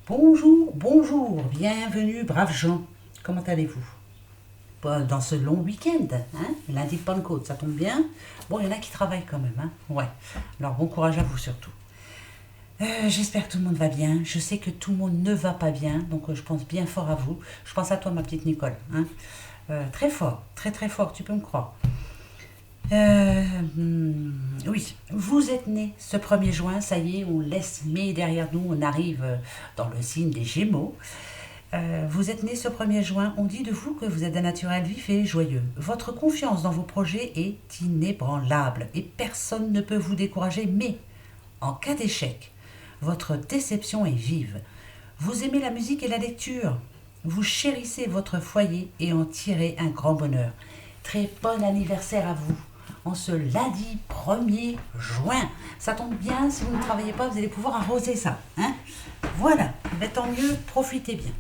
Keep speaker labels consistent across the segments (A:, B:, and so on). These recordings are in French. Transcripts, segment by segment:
A: Bonjour, bonjour, bienvenue, braves gens. Comment allez-vous? Dans ce long week-end, hein? Lundi de Pentecôte, ça tombe bien. Bon, il y en a qui travaillent quand même, hein? Ouais. Alors, bon courage à vous surtout. J'espère que tout le monde va bien. Je sais que tout le monde ne va pas bien, donc je pense bien fort à vous. Je pense à toi, ma petite Nicole, hein? Très fort, très très fort, tu peux me croire. Oui, vous êtes né ce 1er juin, ça y est, on laisse mai derrière nous, on arrive dans le signe des Gémeaux. Vous êtes né ce 1er juin, on dit de vous que vous êtes d'un naturel vif et joyeux. Votre confiance dans vos projets est inébranlable et personne ne peut vous décourager, mais en cas d'échec, votre déception est vive. Vous aimez la musique et la lecture. Vous chérissez votre foyer et en tirez un grand bonheur. Très bon anniversaire à vous en ce lundi 1er juin. Ça tombe bien, si vous ne travaillez pas, vous allez pouvoir arroser ça, hein? Voilà, mais tant mieux, profitez bien.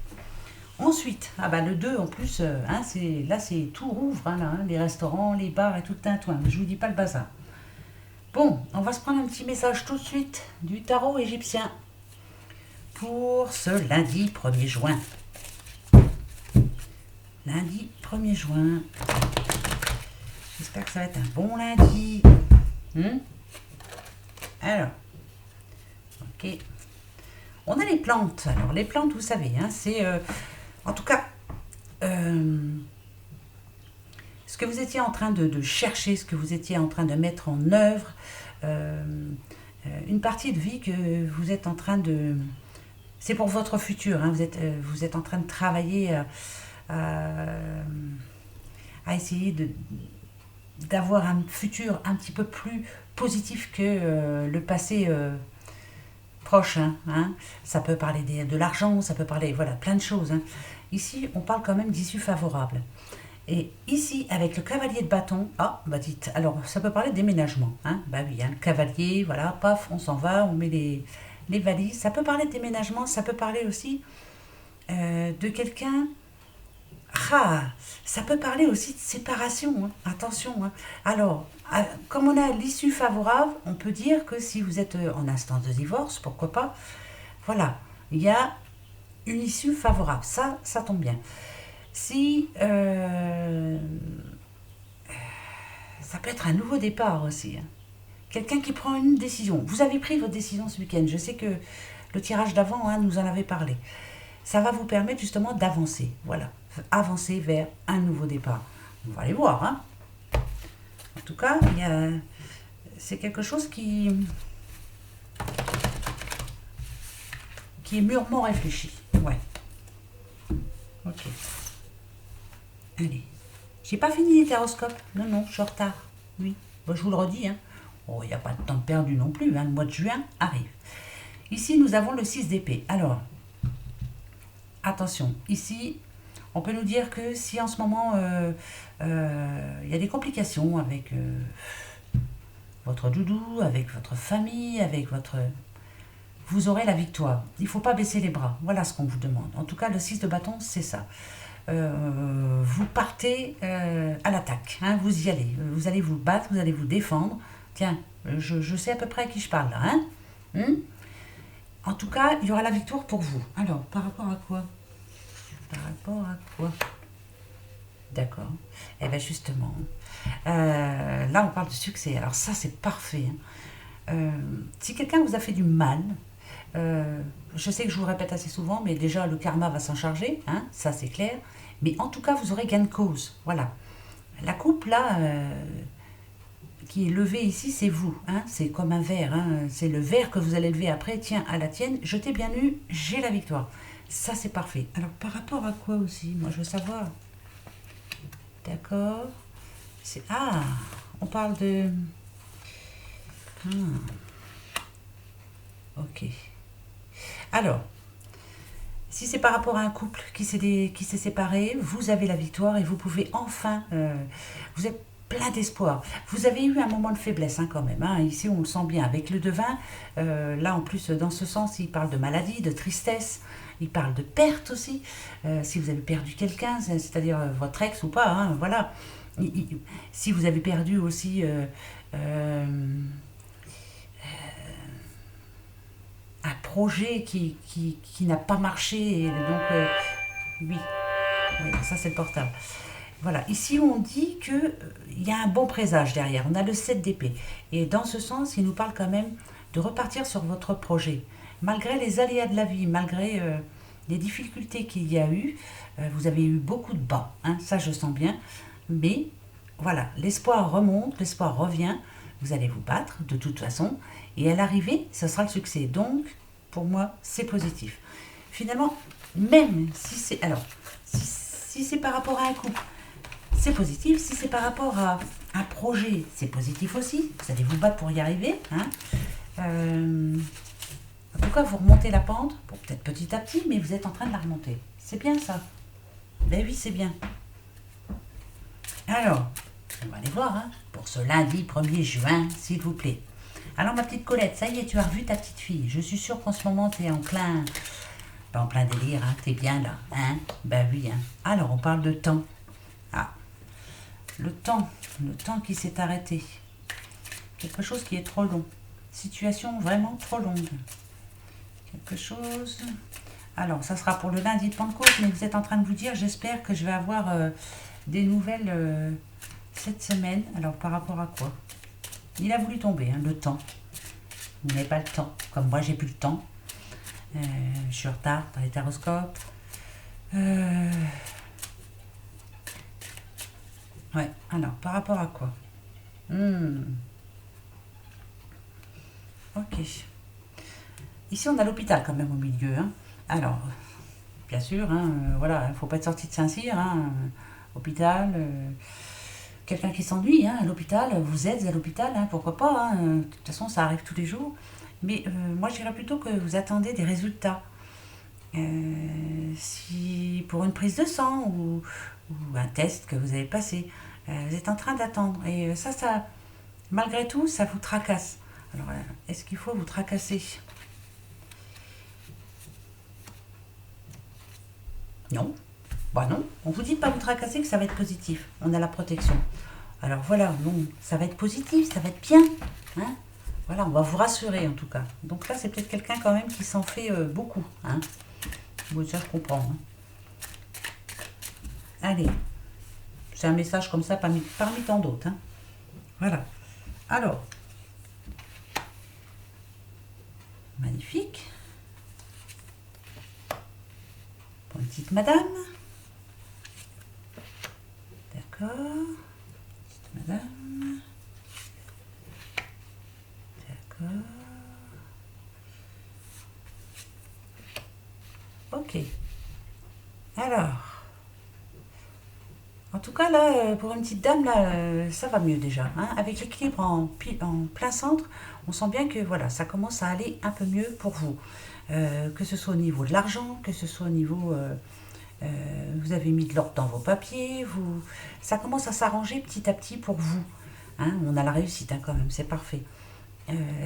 A: Ensuite, ah bah le 2 en plus, hein, là c'est tout rouvre, hein, là, hein, les restaurants, les bars et tout le tintouin, mais je vous dis pas le bazar. Bon, on va se prendre un petit message tout de suite du tarot égyptien pour ce lundi 1er juin. Lundi 1er juin. J'espère que ça va être un bon lundi. Alors, ok. On a les plantes. Alors, les plantes, vous savez, hein, c'est... en tout cas, ce que vous étiez en train de chercher, ce que vous étiez en train de mettre en œuvre, une partie de vie que vous êtes en train de... C'est pour votre futur, hein, vous êtes en train de travailler à essayer d'avoir un futur un petit peu plus positif que le passé proche, hein. Ça peut parler de l'argent, ça peut parler, voilà, plein de choses, hein. Ici, on parle quand même d'issue favorable. Et ici, avec le cavalier de bâton, ah, bah dites, alors ça peut parler de déménagement, hein. Bah oui, hein, le cavalier, voilà, paf, on s'en va, on met les valises. Ça peut parler de déménagement, ça peut parler aussi de quelqu'un. Ah, ça peut parler aussi de séparation, hein. Attention, hein. Alors, comme on a l'issue favorable, on peut dire que si vous êtes en instance de divorce, pourquoi pas, voilà, il y a une issue favorable. Ça tombe bien. Si ça peut être un nouveau départ aussi, hein. Quelqu'un qui prend une décision. Vous avez pris votre décision ce week-end. Je sais que le tirage d'avant, hein, nous en avait parlé. Ça va vous permettre justement d'avancer. Voilà, avancer vers un nouveau départ. On va aller voir, hein. En tout cas, c'est quelque chose qui est mûrement réfléchi. Ouais. Ok. Allez. J'ai pas fini les téroscopes. Non, je suis en retard. Oui. Bon, je vous le redis, hein. Oh, il n'y a pas de temps perdu non plus, hein. Le mois de juin arrive. Ici, nous avons le 6 d'épée. Alors, attention. Ici, on peut nous dire que si en ce moment, il y a des complications avec votre doudou, avec votre famille, avec votre... Vous aurez la victoire. Il ne faut pas baisser les bras. Voilà ce qu'on vous demande. En tout cas, le 6 de bâton, c'est ça. Vous partez à l'attaque, hein, vous y allez. Vous allez vous battre, vous allez vous défendre. Tiens, je sais à peu près à qui je parle là. Hein. En tout cas, il y aura la victoire pour vous. Alors, par rapport à quoi? Par rapport à quoi? D'accord. Eh bien justement, là on parle de succès. Alors ça c'est parfait, hein. Si quelqu'un vous a fait du mal, je sais que je vous le répète assez souvent, mais déjà le karma va s'en charger, hein, ça c'est clair. Mais en tout cas vous aurez gain de cause. Voilà. La coupe là qui est levée ici, c'est vous, hein. C'est comme un verre, hein. C'est le verre que vous allez lever après. Tiens, à la tienne, je t'ai bien eu, j'ai la victoire. Ça c'est parfait. Alors par rapport à quoi aussi? Moi je veux savoir. D'accord. Ah, on parle de... Ah, ok. Alors, si c'est par rapport à un couple qui s'est séparé, vous avez la victoire et vous pouvez enfin... vous êtes plein d'espoir. Vous avez eu un moment de faiblesse, hein, quand même, hein. Ici, on le sent bien. Avec le devin, là, en plus, dans ce sens, il parle de maladie, de tristesse. Il parle de perte aussi. Si vous avez perdu quelqu'un, c'est-à-dire votre ex ou pas, hein, voilà. Si vous avez perdu aussi un projet qui n'a pas marché. Et donc, oui, oui, ça c'est le portable. Voilà, ici on dit que il y a un bon présage derrière. On a le 7 d'épée. Et dans ce sens, il nous parle quand même de repartir sur votre projet. Malgré les aléas de la vie, malgré les difficultés qu'il y a eu, vous avez eu beaucoup de bas, hein, ça je sens bien. Mais voilà, l'espoir remonte, l'espoir revient. Vous allez vous battre de toute façon. Et à l'arrivée, ce sera le succès. Donc, pour moi, c'est positif. Finalement, même si c'est... Alors, si c'est par rapport à un couple, c'est positif. Si c'est par rapport à un projet, c'est positif aussi. Vous allez vous battre pour y arriver. Hein. En tout cas, vous remontez la pente, bon, peut-être petit à petit, mais vous êtes en train de la remonter. C'est bien ça. Ben oui, c'est bien. Alors, on va aller voir, hein, pour ce lundi 1er juin, s'il vous plaît. Alors, ma petite Colette, ça y est, tu as revu ta petite fille. Je suis sûre qu'en ce moment, tu es en plein délire, hein, tu es bien là. Hein, ben oui. Hein. Alors, on parle de temps. Ah, le temps qui s'est arrêté. Quelque chose qui est trop long. Situation vraiment trop longue. Quelque chose... Alors, ça sera pour le lundi de Pentecôte, mais vous êtes en train de vous dire, j'espère que je vais avoir des nouvelles cette semaine. Alors, par rapport à quoi? Il a voulu tomber, hein, le temps. Vous n'avez pas le temps. Comme moi, j'ai plus le temps. Je suis en retard dans les taroscopes. Ouais, alors, par rapport à quoi? Ok. Ici, on a l'hôpital quand même au milieu. Hein. Alors, bien sûr, hein, voilà, il ne faut pas être sorti de Saint-Cyr. Hein, hôpital, quelqu'un qui s'ennuie hein, à l'hôpital, vous êtes à l'hôpital, hein, pourquoi pas. Hein, de toute façon, ça arrive tous les jours. Mais moi, je dirais plutôt que vous attendez des résultats. Si pour une prise de sang ou un test que vous avez passé, vous êtes en train d'attendre. Et ça, malgré tout, ça vous tracasse. Alors, est-ce qu'il faut vous tracasser? Non. Bah non, on vous dit de pas vous tracasser, que ça va être positif. On a la protection. Alors voilà, non, ça va être positif, ça va être bien. Hein, voilà, on va vous rassurer en tout cas. Donc là, c'est peut-être quelqu'un quand même qui s'en fait beaucoup. Hein. Bon, ça, je comprends. Hein. Allez, c'est un message comme ça parmi tant d'autres. Hein. Voilà. Alors, magnifique. Pour une petite madame. D'accord. Petite madame. D'accord. Ok. Alors. En tout cas, là, pour une petite dame, là, ça va mieux déjà. Hein. Avec l'équilibre en plein centre, on sent bien que voilà, ça commence à aller un peu mieux pour vous. Que ce soit au niveau de l'argent, que ce soit au niveau... vous avez mis de l'ordre dans vos papiers, ça commence à s'arranger petit à petit pour vous. Hein, on a la réussite hein, quand même, c'est parfait.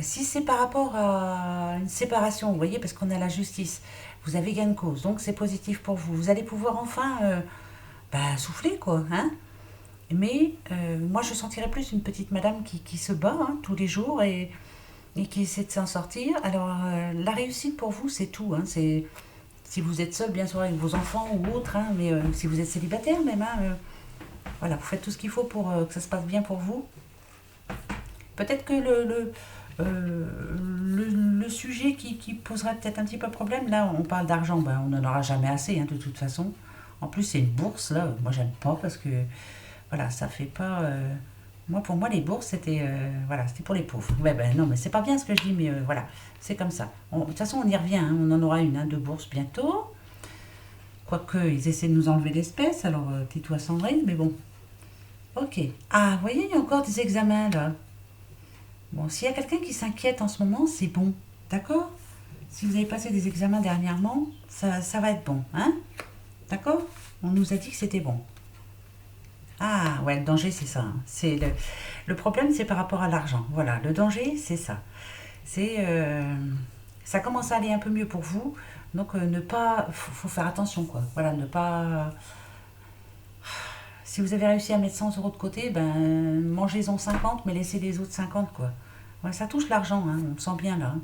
A: Si c'est par rapport à une séparation, vous voyez, parce qu'on a la justice, vous avez gain de cause, donc c'est positif pour vous. Vous allez pouvoir enfin souffler, quoi. Hein. Mais moi, je sentirais plus une petite madame qui se bat hein, tous les jours et qui essaie de s'en sortir. Alors, la réussite pour vous, c'est tout. Hein, c'est... Si vous êtes seul, bien sûr, avec vos enfants ou autres, hein, mais si vous êtes célibataire même, hein, voilà, vous faites tout ce qu'il faut pour que ça se passe bien pour vous. Peut-être que le sujet qui poserait peut-être un petit peu problème, là, on parle d'argent, ben, on n'en aura jamais assez, hein, de toute façon. En plus, c'est une bourse, là, moi, j'aime pas parce que, voilà, ça fait pas... pour moi, les bourses, c'était voilà, c'était pour les pauvres. Ouais, ben non, mais c'est pas bien ce que je dis, mais voilà, c'est comme ça. De toute façon, on y revient, hein, on en aura une, hein, de bourse bientôt. Quoique, ils essaient de nous enlever l'espèce, alors tais-toi Sandrine, mais bon. Ok. Ah, vous voyez, il y a encore des examens, là. Bon, s'il y a quelqu'un qui s'inquiète en ce moment, c'est bon, d'accord? Si vous avez passé des examens dernièrement, ça va être bon, hein? D'accord? On nous a dit que c'était bon. Ah, ouais, le danger, c'est ça. Hein. C'est le problème, c'est par rapport à l'argent. Voilà, le danger, c'est ça. C'est, ça commence à aller un peu mieux pour vous. Donc, ne pas... faut faire attention, quoi. Voilà, ne pas... Si vous avez réussi à mettre 100 euros de côté, ben, mangez-en 50, mais laissez les autres 50, quoi. Ouais, ça touche l'argent, hein, on le sent bien, là. Hein.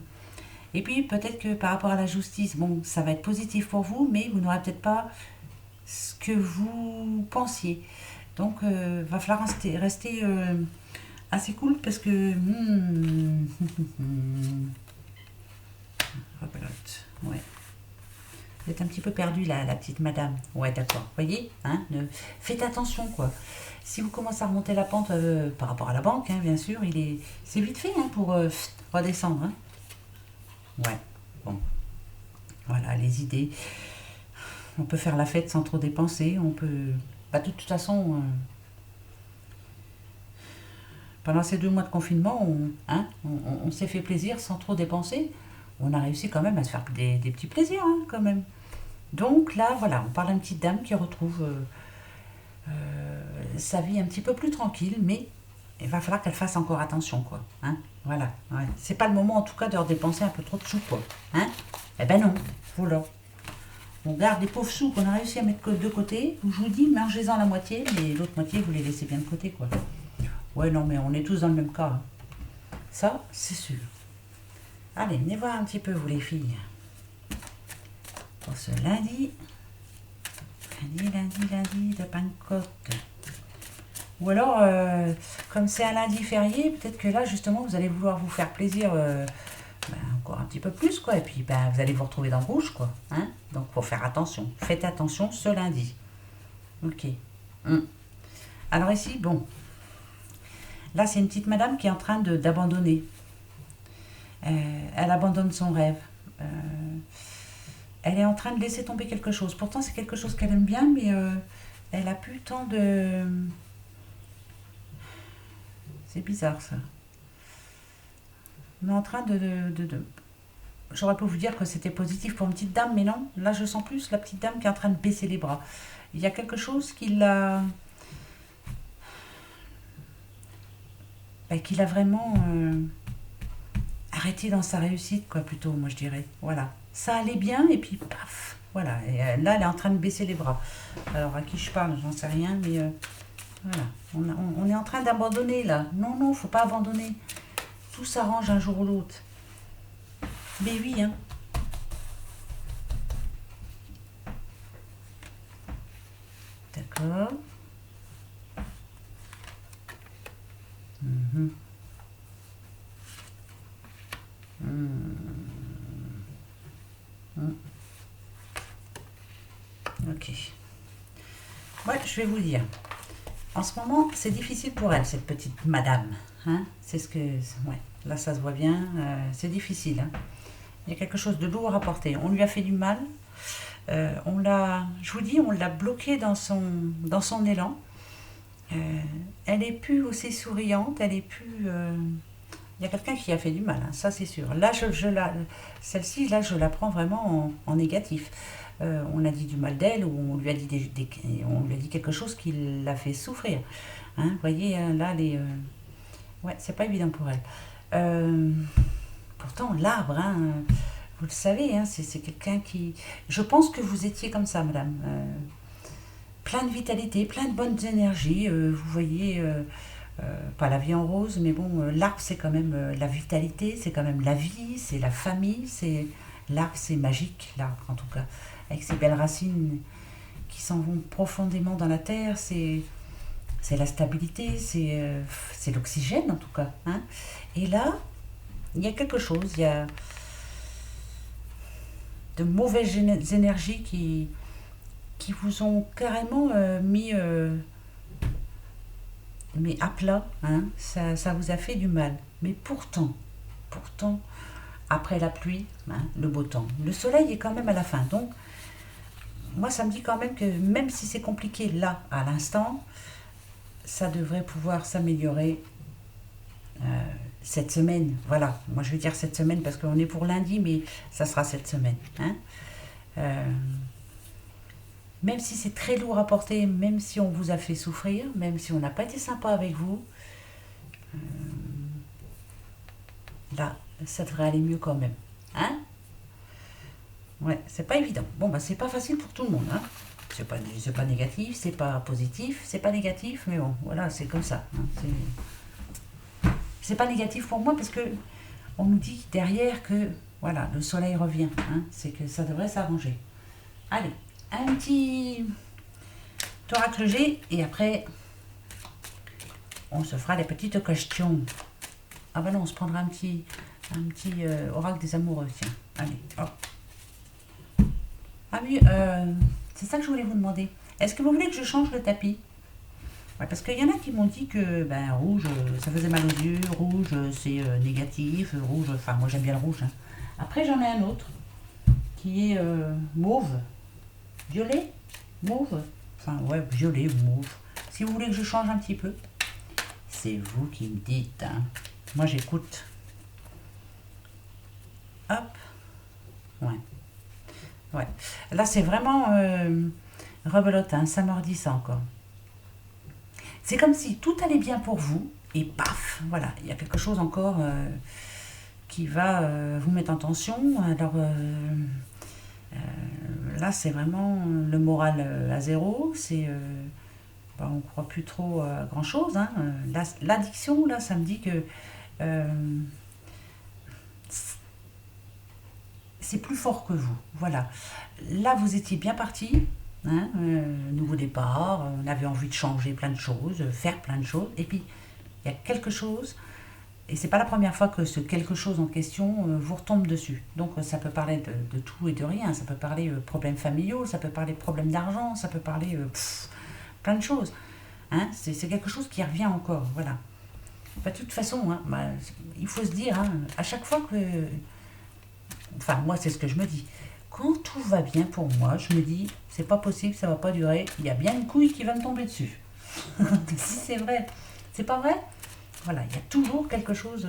A: Et puis peut-être que par rapport à la justice, bon, ça va être positif pour vous, mais vous n'aurez peut-être pas ce que vous pensiez. Donc, va falloir rester assez cool parce que... rebelote, ouais. Vous êtes un petit peu perdu là, la petite madame. Ouais, d'accord. Vous voyez, hein, faites attention, quoi. Si vous commencez à remonter la pente par rapport à la banque, hein, bien sûr, c'est vite fait hein, pour redescendre. Hein. Ouais, bon. Voilà, les idées. On peut faire la fête sans trop dépenser. On peut... Bah, de toute façon, pendant ces 2 mois de confinement, on s'est fait plaisir sans trop dépenser. On a réussi quand même à se faire des petits plaisirs, hein, quand même. Donc là, voilà, on parle d'une petite dame qui retrouve sa vie un petit peu plus tranquille, mais il va falloir qu'elle fasse encore attention, quoi. Hein, voilà, ouais. C'est pas le moment, en tout cas, de redépenser un peu trop de sous, quoi. Hein. Eh ben non, voilà. On garde les pauvres sous qu'on a réussi à mettre de côté. Je vous dis, mangez-en la moitié, mais l'autre moitié, vous les laissez bien de côté, quoi. Ouais, non, mais on est tous dans le même cas. Hein. Ça, c'est sûr. Allez, venez voir un petit peu, vous les filles. Pour ce lundi de Pentecôte. Ou alors, comme c'est un lundi férié, peut-être que là, justement, vous allez vouloir vous faire plaisir encore un petit peu plus, quoi. Et puis, vous allez vous retrouver dans le rouge, quoi. Hein. Donc, il faut faire attention. Faites attention ce lundi. Ok. Alors ici, bon. Là, c'est une petite madame qui est en train d'abandonner. Elle abandonne son rêve. Elle est en train de laisser tomber quelque chose. Pourtant, c'est quelque chose qu'elle aime bien, mais elle a plus tant de... C'est bizarre, ça. On est en train de... J'aurais pu vous dire que c'était positif pour une petite dame, mais non. Là, je sens plus la petite dame qui est en train de baisser les bras. Il y a quelque chose qui l'a... qu'il a vraiment arrêté dans sa réussite, quoi, plutôt, moi, je dirais. Voilà. Ça allait bien, et puis, paf. Voilà. Et là, elle est en train de baisser les bras. Alors, à qui je parle, j'en sais rien, mais... voilà. On est en train d'abandonner, là. Non, non, faut pas abandonner. Tout s'arrange un jour ou l'autre. Mais oui, hein. D'accord. Mhm. Ok. Ouais, je vais vous dire. En ce moment, c'est difficile pour elle, cette petite madame. Hein. C'est ce que... Ouais, là, ça se voit bien. C'est difficile. Hein. Il y a quelque chose de lourd à porter. On lui a fait du mal. On l'a... Je vous dis, on l'a bloqué dans son élan. Elle est plus aussi souriante. Elle est plus... Il y a quelqu'un qui a fait du mal, hein, ça c'est sûr. Là, celle-ci, là, je la prends vraiment en négatif. On a dit du mal d'elle ou on lui a dit, on lui a dit quelque chose qui l'a fait souffrir. Hein, vous voyez, là, ouais, c'est pas évident pour elle. Pourtant, l'arbre, hein, vous le savez, hein, c'est quelqu'un qui... Je pense que vous étiez comme ça, madame. Plein de vitalité, plein de bonnes énergies. Vous voyez... pas la vie en rose, mais bon, l'arbre c'est quand même la vitalité, c'est quand même la vie, c'est la famille, l'arbre c'est magique, l'arbre en tout cas, avec ses belles racines qui s'en vont profondément dans la terre, c'est la stabilité, c'est l'oxygène en tout cas. Hein. Et là, il y a quelque chose, il y a de mauvaises énergies qui vous ont carrément mis... mais à plat, hein, ça vous a fait du mal. Mais pourtant, après la pluie, hein, le beau temps. Le soleil est quand même à la fin. Donc, moi, ça me dit quand même que même si c'est compliqué là, à l'instant, ça devrait pouvoir s'améliorer cette semaine. Voilà, moi je vais dire cette semaine parce qu'on est pour lundi, mais ça sera cette semaine. Hein. Même si c'est très lourd à porter, même si on vous a fait souffrir, même si on n'a pas été sympa avec vous, là, ça devrait aller mieux quand même. Hein. Ouais, c'est pas évident. Bon, c'est pas facile pour tout le monde. Hein. C'est pas négatif, c'est pas positif, c'est pas négatif, mais bon, voilà, c'est comme ça. Hein. C'est pas négatif pour moi parce que on nous dit derrière que Voilà, le soleil revient. Hein, c'est que ça devrait s'arranger. Allez, un petit oracle G et après, on se fera les petites questions. Ah ben non, on se prendra un petit oracle des amoureux, tiens. Allez, hop. Ah oui, c'est ça que je voulais vous demander. Est-ce que vous voulez que je change le tapis? Ouais, parce qu'il y en a qui m'ont dit que ben, rouge, ça faisait mal aux yeux, rouge, c'est négatif, rouge, enfin moi j'aime bien le rouge. Hein. Après j'en ai un autre qui est mauve, violet, mauve, enfin ouais, violet ou mauve. Si vous voulez que je change un petit peu, c'est vous qui me dites. Hein. Moi j'écoute. Hop, ouais. Ouais. Là, c'est vraiment rebelote, hein, ça mordit ça encore. C'est comme si tout allait bien pour vous, et paf, voilà, il y a quelque chose encore qui va vous mettre en tension. Alors là, c'est vraiment le moral à zéro, c'est... on ne croit plus trop à grand-chose. Hein. L'addiction, là, ça me dit que... c'est plus fort que vous. Voilà. Là, vous étiez bien parti. Hein, nouveau départ, on avait envie de changer plein de choses, faire plein de choses. Et puis, il y a quelque chose, et c'est pas la première fois que ce quelque chose en question vous retombe dessus. Donc, ça peut parler de tout et de rien. Ça peut parler problèmes familiaux, ça peut parler problèmes d'argent, ça peut parler plein de choses. Hein, c'est quelque chose qui revient encore. Voilà. Bah, de toute façon, hein, il faut se dire, hein, à chaque fois que... Enfin, moi, c'est ce que je me dis. Quand tout va bien pour moi, je me dis, c'est pas possible, ça va pas durer. Il y a bien une couille qui va me tomber dessus. Si c'est vrai, c'est pas vrai. Voilà, il y a toujours quelque chose.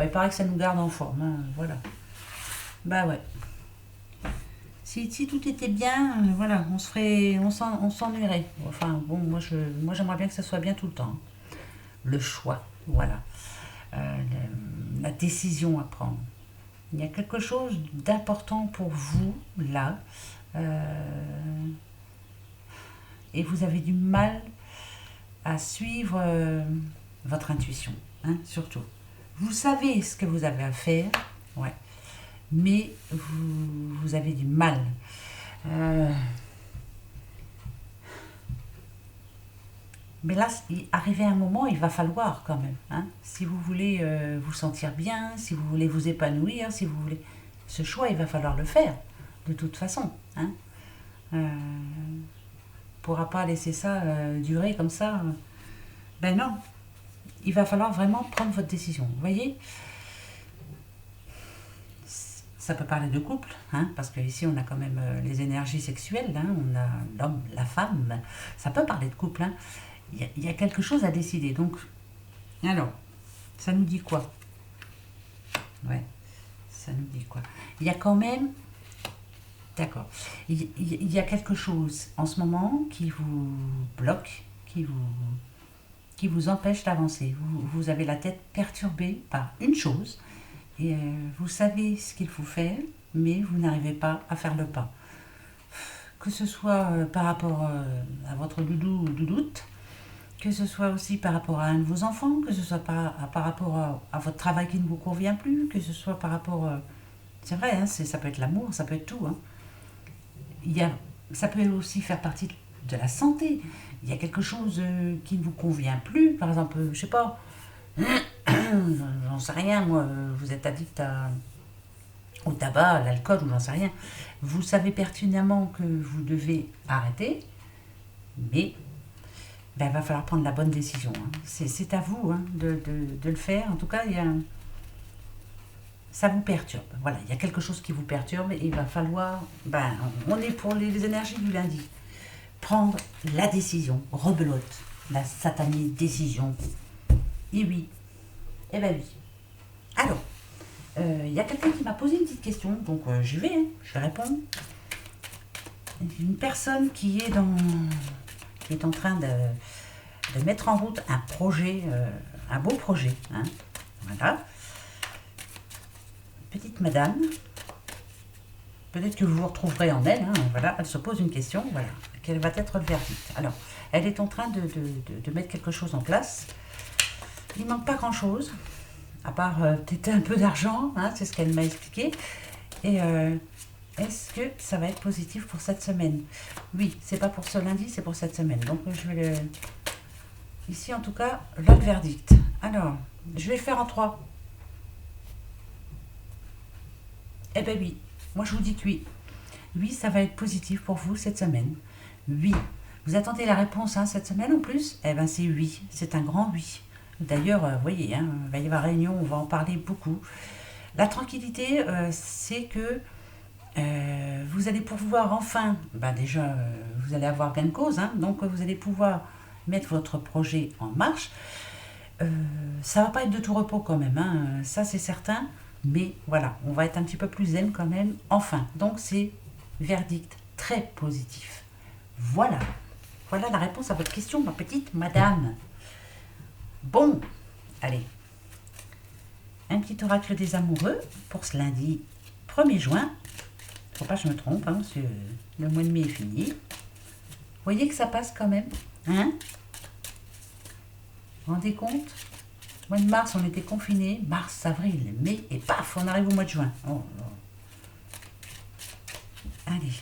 A: Il paraît que ça nous garde en forme. Hein, voilà. Bah ouais. Si tout était bien, voilà, on s'ennuierait. Enfin, bon, moi j'aimerais bien que ça soit bien tout le temps. Le choix, voilà. La décision à prendre. Il y a quelque chose d'important pour vous, là, et vous avez du mal à suivre votre intuition, hein, surtout. Vous savez ce que vous avez à faire, ouais, mais vous avez du mal. Mais là, arrivé à un moment, il va falloir quand même. Hein, si vous voulez vous sentir bien, si vous voulez vous épanouir, si vous voulez... Ce choix, il va falloir le faire, de toute façon. Hein. On ne pourra pas laisser ça durer comme ça. Ben non, il va falloir vraiment prendre votre décision. Vous voyez, ça peut parler de couple, hein, parce qu'ici, on a quand même les énergies sexuelles. Hein, on a l'homme, la femme. Ça peut parler de couple, hein. Il y a quelque chose à décider. Donc, alors, ça nous dit quoi? Ouais, ça nous dit quoi? Il y a quand même... D'accord. Il y a quelque chose en ce moment qui vous bloque, qui vous empêche d'avancer. Vous avez la tête perturbée par une chose et vous savez ce qu'il faut faire, mais vous n'arrivez pas à faire le pas. Que ce soit par rapport à votre doudou ou doudoute, que ce soit aussi par rapport à un de vos enfants, que ce soit par rapport à votre travail qui ne vous convient plus, que ce soit par rapport... c'est vrai, hein, ça peut être l'amour, ça peut être tout. Hein. Ça peut aussi faire partie de la santé. Il y a quelque chose qui ne vous convient plus, par exemple, je sais pas, j'en sais rien, moi, vous êtes addict au tabac, à l'alcool, ou j'en sais rien. Vous savez pertinemment que vous devez arrêter, mais il va falloir prendre la bonne décision. Hein. C'est à vous hein, de le faire. En tout cas, ça vous perturbe. Voilà, il y a quelque chose qui vous perturbe et il va falloir... on est pour les énergies du lundi. Prendre la décision. Rebelote. La satanée décision. Et oui. Eh ben oui. Alors, il y a quelqu'un qui m'a posé une petite question, donc j'y vais, hein, je vais répondre. Une personne qui est en train de mettre en route un projet, un beau projet. Hein. Voilà. Petite madame, peut-être que vous vous retrouverez en elle. Hein. Voilà, elle se pose une question. Voilà, quel va être le verdict. Alors, elle est en train de mettre quelque chose en place. Il ne manque pas grand-chose, à part peut-être un peu d'argent. Hein, c'est ce qu'elle m'a expliqué. Et est-ce que ça va être positif pour cette semaine? Oui, c'est pas pour ce lundi, c'est pour cette semaine. Donc je vais le... Ici en tout cas, le verdict. Alors, je vais le faire en 3. Eh ben oui, moi je vous dis que oui. Oui, ça va être positif pour vous cette semaine. Oui. Vous attendez la réponse cette semaine en plus? Eh ben c'est oui, c'est un grand oui. D'ailleurs, vous voyez, il va y avoir réunion, on va en parler beaucoup. La tranquillité, c'est que vous allez pouvoir enfin, déjà, vous allez avoir gain de cause, donc vous allez pouvoir mettre votre projet en marche. Ça va pas être de tout repos quand même, ça c'est certain, mais voilà, on va être un petit peu plus zen quand même, enfin. Donc c'est verdict très positif. Voilà, voilà la réponse à votre question, ma petite madame. Bon, allez, un petit oracle des amoureux pour ce lundi 1er juin. Faut pas que je me trompe, parce que le mois de mai est fini. Vous voyez que ça passe quand même, hein? Vous vous rendez compte? Au mois de mars, on était confinés, mars, avril, mai, et paf, on arrive au mois de juin. Oh, oh. Allez,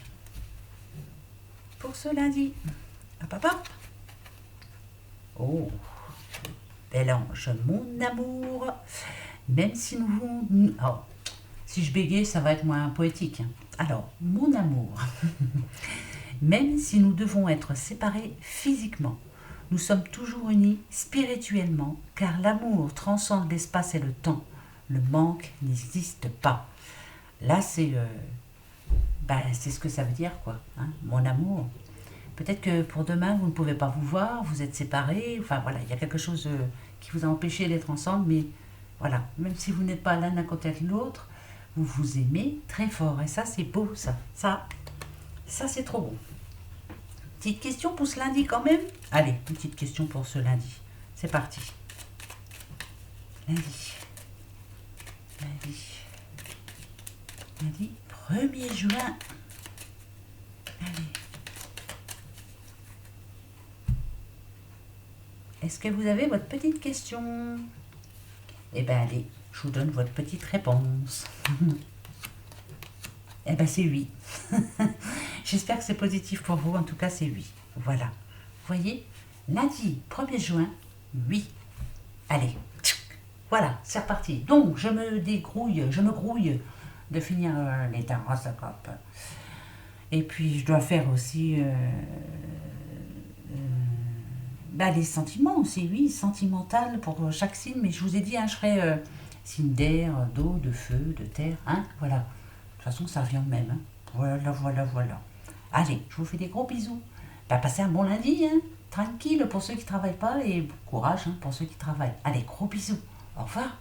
A: pour ce lundi, hop, hop, hop. Oh, bel ange, mon amour, même si nous... Oh, si je bégaye, ça va être moins poétique. Alors, mon amour, même si nous devons être séparés physiquement, nous sommes toujours unis spirituellement, car l'amour transcende l'espace et le temps. Le manque n'existe pas. Là, c'est ce que ça veut dire, quoi. Mon amour. Peut-être que pour demain, vous ne pouvez pas vous voir, vous êtes séparés. Enfin, voilà, il y a quelque chose qui vous a empêché d'être ensemble. Mais voilà, même si vous n'êtes pas l'un à côté de l'autre, vous vous aimez très fort. Et ça, c'est beau, ça. Ça c'est trop bon. Petite question pour ce lundi quand même. Allez, une petite question pour ce lundi. C'est parti. Lundi. Lundi 1er juin. Allez. Est-ce que vous avez votre petite question? Eh bien, allez, je vous donne votre petite réponse. Eh bien, c'est oui. J'espère que c'est positif pour vous. En tout cas, c'est oui. Voilà. Vous voyez, lundi 1er juin, oui. Allez, voilà, c'est reparti. Donc, je me grouille de finir les terrasses à cope. Et puis, je dois faire aussi les sentiments aussi, oui, sentimental pour chaque signe. Mais je vous ai dit, je ferai signe d'air, d'eau, de feu, de terre. Voilà. De toute façon, ça revient au même. Voilà. Allez, je vous fais des gros bisous. Passez un bon lundi, tranquille pour ceux qui ne travaillent pas et bon courage pour ceux qui travaillent. Allez, gros bisous. Au revoir.